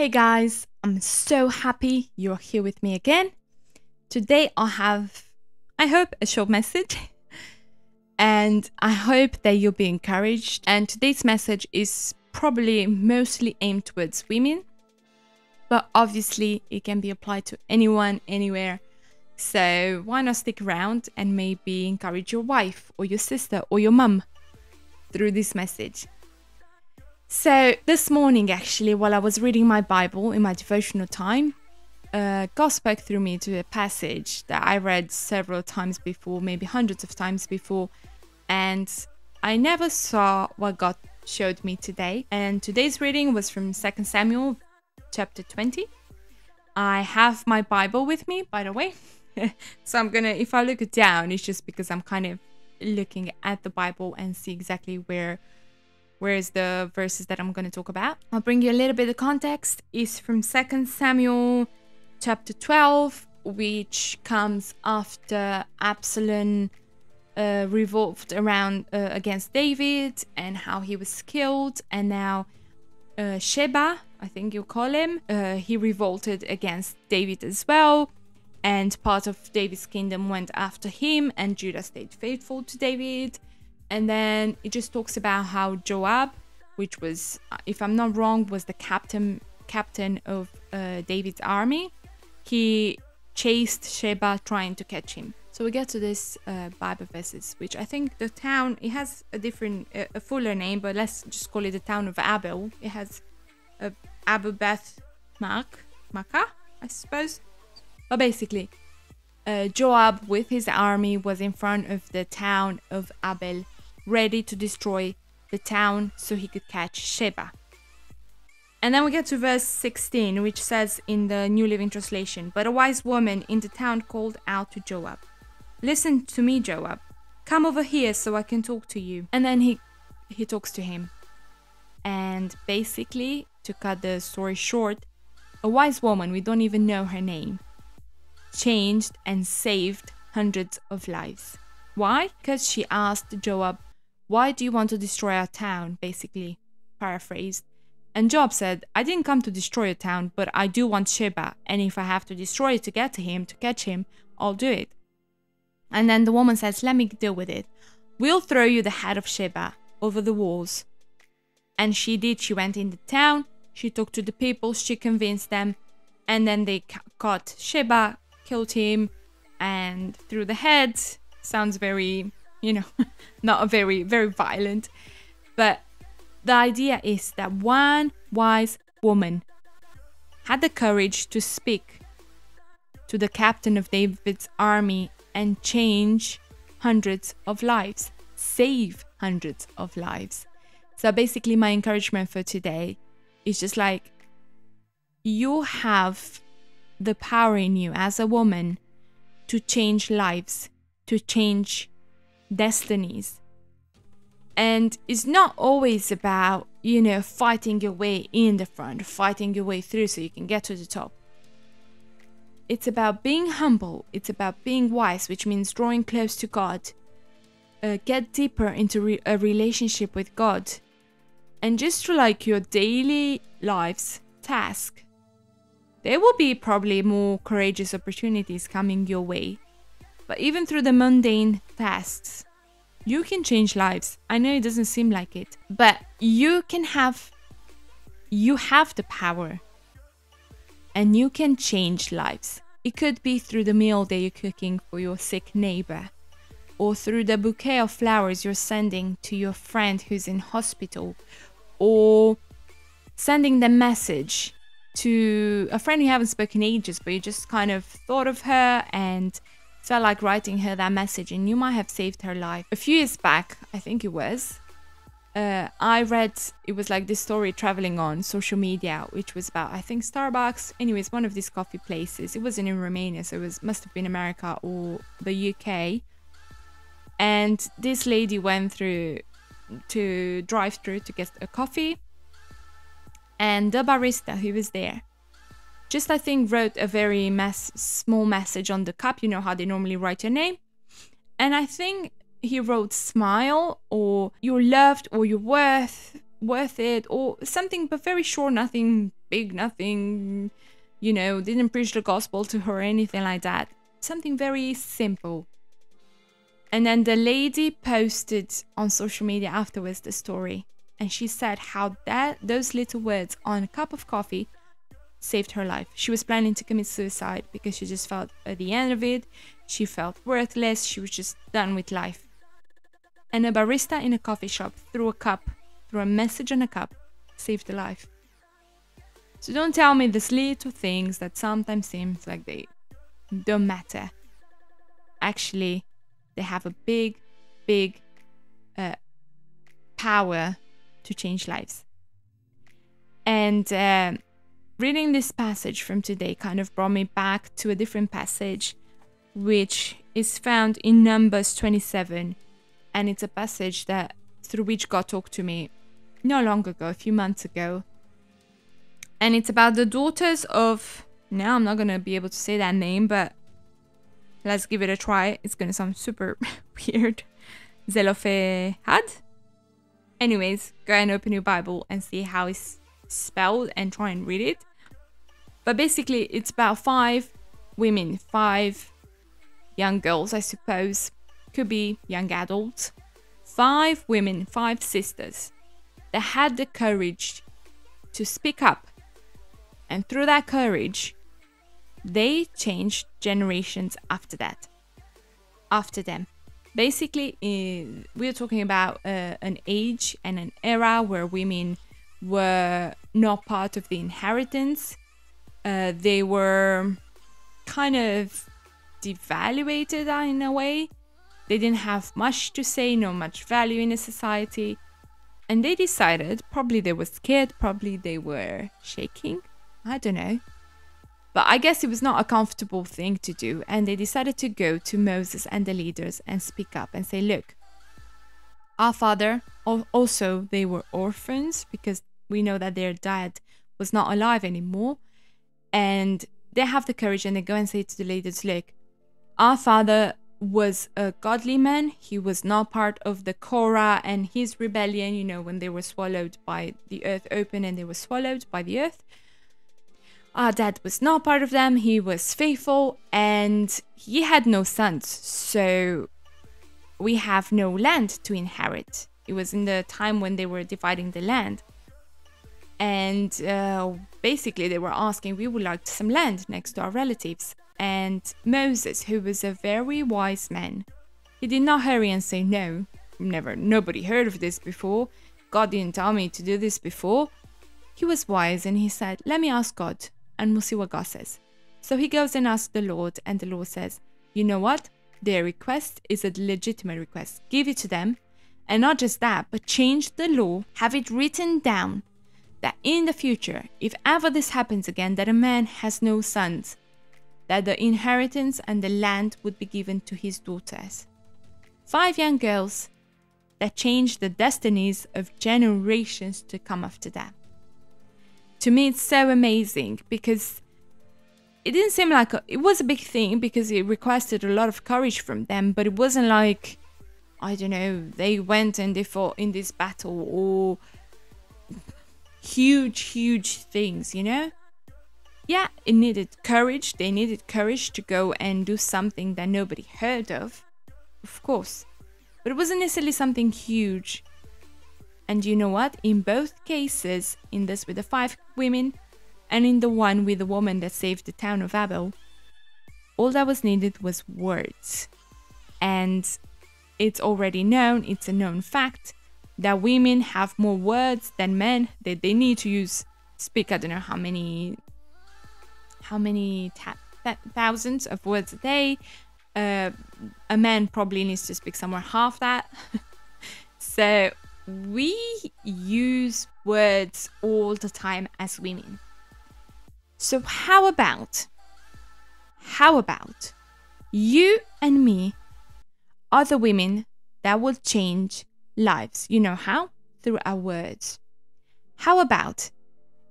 Hey guys, I'm so happy you're here with me again. Today I have, I hope, a short message and I hope that you'll be encouraged. And today's message is probably mostly aimed towards women, but obviously it can be applied to anyone, anywhere. So why not stick around and maybe encourage your wife or your sister or your mum through this message. So this morning, actually, while I was reading my Bible in my devotional time, God spoke through me to a passage that I read several times before, maybe hundreds of times before, and I never saw what God showed me today. And today's reading was from 2 Samuel chapter 20. I have my Bible with me, by the way. So I'm gonna, if I look it down, it's just because I'm kind of looking at the Bible and see exactly where is the verses that I'm going to talk about. I'll bring you a little bit of context. It's from 2 Samuel chapter 12, which comes after Absalom revolted around against David and how he was killed. And now Sheba, I think you call him, he revolted against David as well. And part of David's kingdom went after him, and Judah stayed faithful to David. And then it just talks about how Joab, which was, if I'm not wrong, was the captain of David's army. He chased Sheba trying to catch him. So we get to this Bible verses, which I think the town, it has a different, a fuller name, but let's just call it the town of Abel. It has Abel Beth Makkah, I suppose. But basically, Joab with his army was in front of the town of Abel, ready to destroy the town so he could catch Sheba. And then we get to verse 16, which says in the New Living Translation, "But a wise woman in the town called out to Joab, 'Listen to me, Joab. Come over here so I can talk to you.' And then he talks to him. And basically, to cut the story short, a wise woman, we don't even know her name, changed and saved hundreds of lives. Why? Because she asked Joab, 'Why do you want to destroy our town?' Basically, paraphrased. And Joab said, 'I didn't come to destroy a town, but I do want Sheba, and if I have to destroy it to get to him, to catch him, I'll do it.' And then the woman says, 'Let me deal with it. We'll throw you the head of Sheba over the walls.' And she did. She went in the town, she talked to the people, she convinced them, and then they caught Sheba, killed him, and threw the head. Sounds very, not very, very violent. But the idea is that one wise woman had the courage to speak to the captain of David's army and change hundreds of lives, save hundreds of lives. So basically my encouragement for today is just like, you have the power in you as a woman to change lives, to change destinies. And it's not always about, fighting your way in the front, fighting your way through so you can get to the top. It's about being humble. It's about being wise, which means drawing close to God. Get deeper into a relationship with God. And just through your daily life's task, there will be probably more courageous opportunities coming your way. But even through the mundane tasks, you can change lives. I know it doesn't seem like it, but you have the power and you can change lives. It could be through the meal that you're cooking for your sick neighbor, or through the bouquet of flowers you're sending to your friend who's in hospital, or sending the message to a friend you haven't spoken in ages, but you just kind of thought of her and felt like writing her that message, and you might have saved her life. A few years back, I think it was, I read, it was like this story traveling on social media, which was about, I think, Starbucks. Anyways, one of these coffee places. It wasn't in Romania, so it must have been America or the UK. And this lady went through to drive through to get a coffee. And the barista who was there just, I think, wrote a very small message on the cup. You know how they normally write your name. And I think he wrote "smile" or "you're loved" or "you're worth" worth it, or something, but very short, nothing big, nothing, you know, didn't preach the gospel to her or anything like that. Something very simple. And then the lady posted on social media afterwards the story, and she said how those little words on a cup of coffee saved her life. She was planning to commit suicide because she just felt at the end of it, she felt worthless, she was just done with life. And a barista in a coffee shop threw a message on a cup, saved her life. So don't tell me these little things that sometimes seems like they don't matter. Actually, they have a big power to change lives. And reading this passage from today kind of brought me back to a different passage, which is found in Numbers 27. And it's a passage through which God talked to me not long ago, a few months ago. And it's about the daughters of, now I'm not going to be able to say that name, but let's give it a try. It's going to sound super weird. Zelophehad? Anyways, go and open your Bible and see how it's spelled and try and read it. But basically, it's about 5 women, 5 young girls, I suppose. Could be young adults. 5 women, 5 sisters that had the courage to speak up. And through that courage, they changed generations after them. Basically, we're talking about an age and an era where women were not part of the inheritance. They were kind of devaluated in a way. They didn't have much to say, not much value in a society. And they decided, probably they were scared, probably they were shaking. I don't know. But I guess it was not a comfortable thing to do. And they decided to go to Moses and the leaders and speak up and say, look, our father, also they were orphans because we know that their dad was not alive anymore. And they have the courage and they go and say to the leaders, look, our father was a godly man. He was not part of the Korah and his rebellion, you know, when they were swallowed by the earth open and they were swallowed by the earth. Our dad was not part of them. He was faithful and he had no sons. So we have no land to inherit. It was in the time when they were dividing the land. And basically they were asking, we would like some land next to our relatives. And Moses, who was a very wise man, he did not hurry and say no. Nobody heard of this before. God didn't tell me to do this before. He was wise and he said, let me ask God and we'll see what God says. So he goes and asks the Lord and the Lord says, you know what? Their request is a legitimate request. Give it to them. And not just that, but change the law, have it written down that in the future, if ever this happens again, that a man has no sons, that the inheritance and the land would be given to his daughters. 5 young girls that changed the destinies of generations to come after them. To me, it's so amazing because it didn't seem like it was a big thing because it requested a lot of courage from them, but it wasn't like, I don't know, they went and they fought in this battle or huge things, you know? Yeah, it needed courage. They needed courage to go and do something that nobody heard of course. But it wasn't necessarily something huge. And you know what? In both cases, in this with the 5 women and in the one with the woman that saved the town of Abel, all that was needed was words. And it's already known, it's a known fact, that women have more words than men. That they need to speak, I don't know how many thousands of words a day. A man probably needs to speak somewhere half that. So we use words all the time as women. So how about you and me are the women that will change lives? You know how? Through our words. How about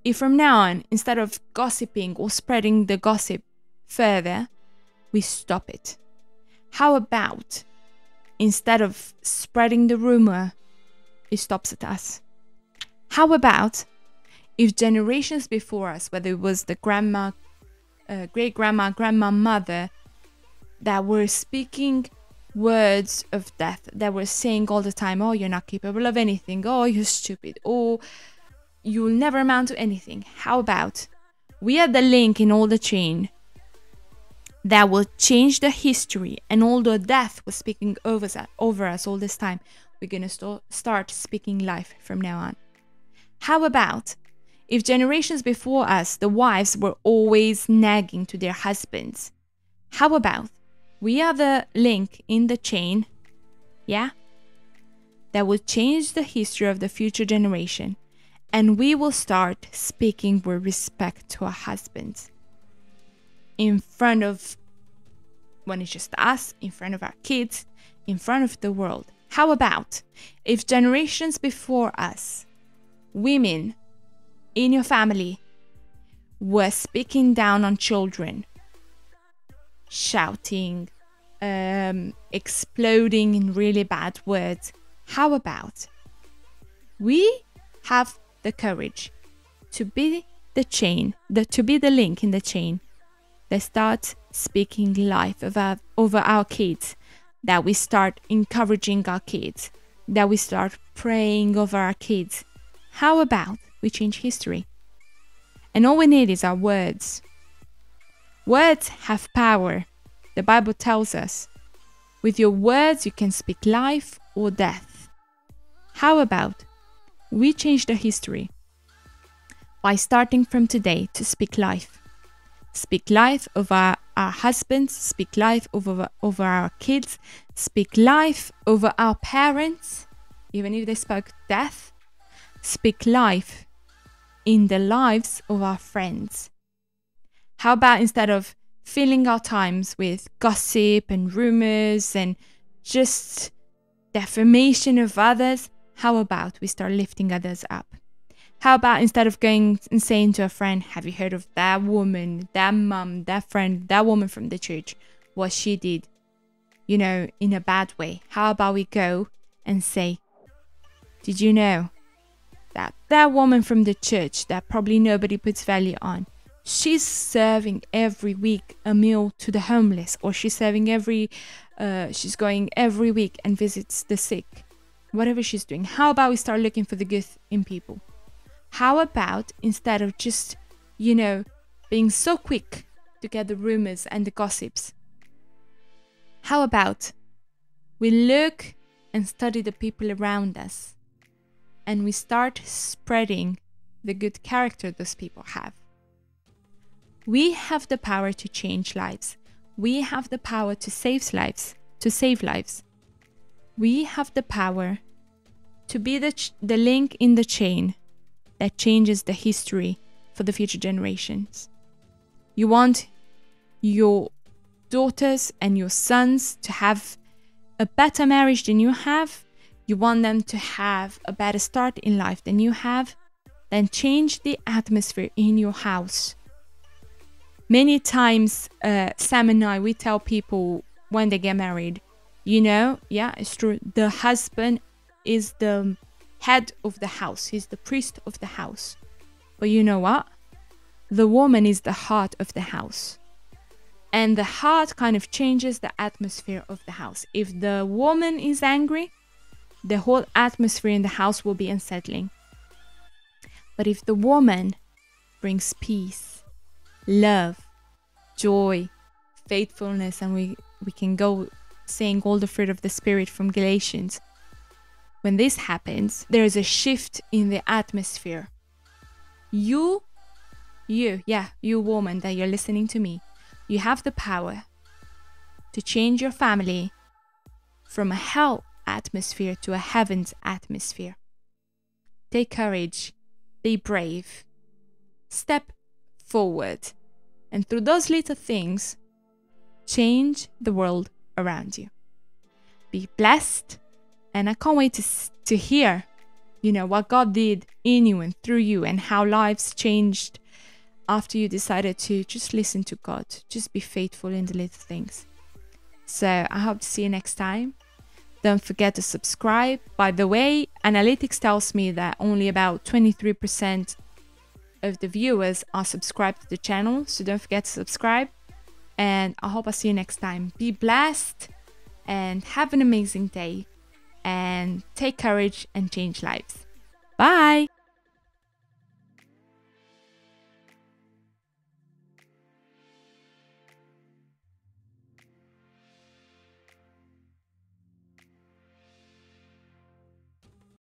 if from now on, instead of gossiping or spreading the gossip further, we stop it? How about instead of spreading the rumor, it stops at us? How about if generations before us, whether it was the grandma, great-grandma, grandma, mother, that were speaking words of death, that were saying all the time, oh, you're not capable of anything, oh, you're stupid, oh, you'll never amount to anything. How about we are the link in all the chain that will change the history, and although death was speaking over us all this time, we're going to start speaking life from now on. How about if generations before us, the wives were always nagging to their husbands? How about we are the link in the chain, yeah, that will change the history of the future generation, and we will start speaking with respect to our husbands in front of, when it's just us, in front of our kids, in front of the world. How about if generations before us, women in your family were speaking down on children, shouting, exploding in really bad words? How about we have the courage to be the chain, to be the link in the chain that starts speaking life over our kids, that we start encouraging our kids, that we start praying over our kids? How about we change history? And all we need is our words. Words have power. The Bible tells us, with your words you can speak life or death. How about we change the history by starting from today to speak life? Speak life over our husbands, speak life over our kids, speak life over our parents, even if they spoke death. Speak life in the lives of our friends. How about instead of filling our times with gossip and rumors and just defamation of others, how about we start lifting others up? How about instead of going and saying to a friend, have you heard of that woman, that mum, that friend, that woman from the church, what she did, in a bad way? How about we go and say, did you know that woman from the church that probably nobody puts value on, she's serving every week a meal to the homeless, or she's going every week and visits the sick, whatever she's doing. How about we start looking for the good in people? How about instead of just, being so quick to get the rumors and the gossips, how about we look and study the people around us, and we start spreading the good character those people have? We have the power to change lives. We have the power to save lives. We have the power to be the link in the chain that changes the history for the future generations. You want your daughters and your sons to have a better marriage than you have? You want them to have a better start in life than you have? Then change the atmosphere in your house. Many times, Sam and I, we tell people when they get married, it's true, the husband is the head of the house. He's the priest of the house. But you know what? The woman is the heart of the house. And the heart kind of changes the atmosphere of the house. If the woman is angry, the whole atmosphere in the house will be unsettling. But if the woman brings peace, love, joy, faithfulness, and we can go saying all the fruit of the Spirit from Galatians, when this happens, there is a shift in the atmosphere. You woman that you're listening to me, you have the power to change your family from a hell atmosphere to a heaven's atmosphere. Take courage, be brave, step forward, and through those little things, change the world around you. Be blessed, and I can't wait to hear, what God did in you and through you, and how lives changed after you decided to just listen to God, just be faithful in the little things. So I hope to see you next time. Don't forget to subscribe. By the way, analytics tells me that only about 23% of the viewers are subscribed to the channel, so don't forget to subscribe. And I hope I see you next time. Be blessed and have an amazing day, and take courage and change lives. Bye.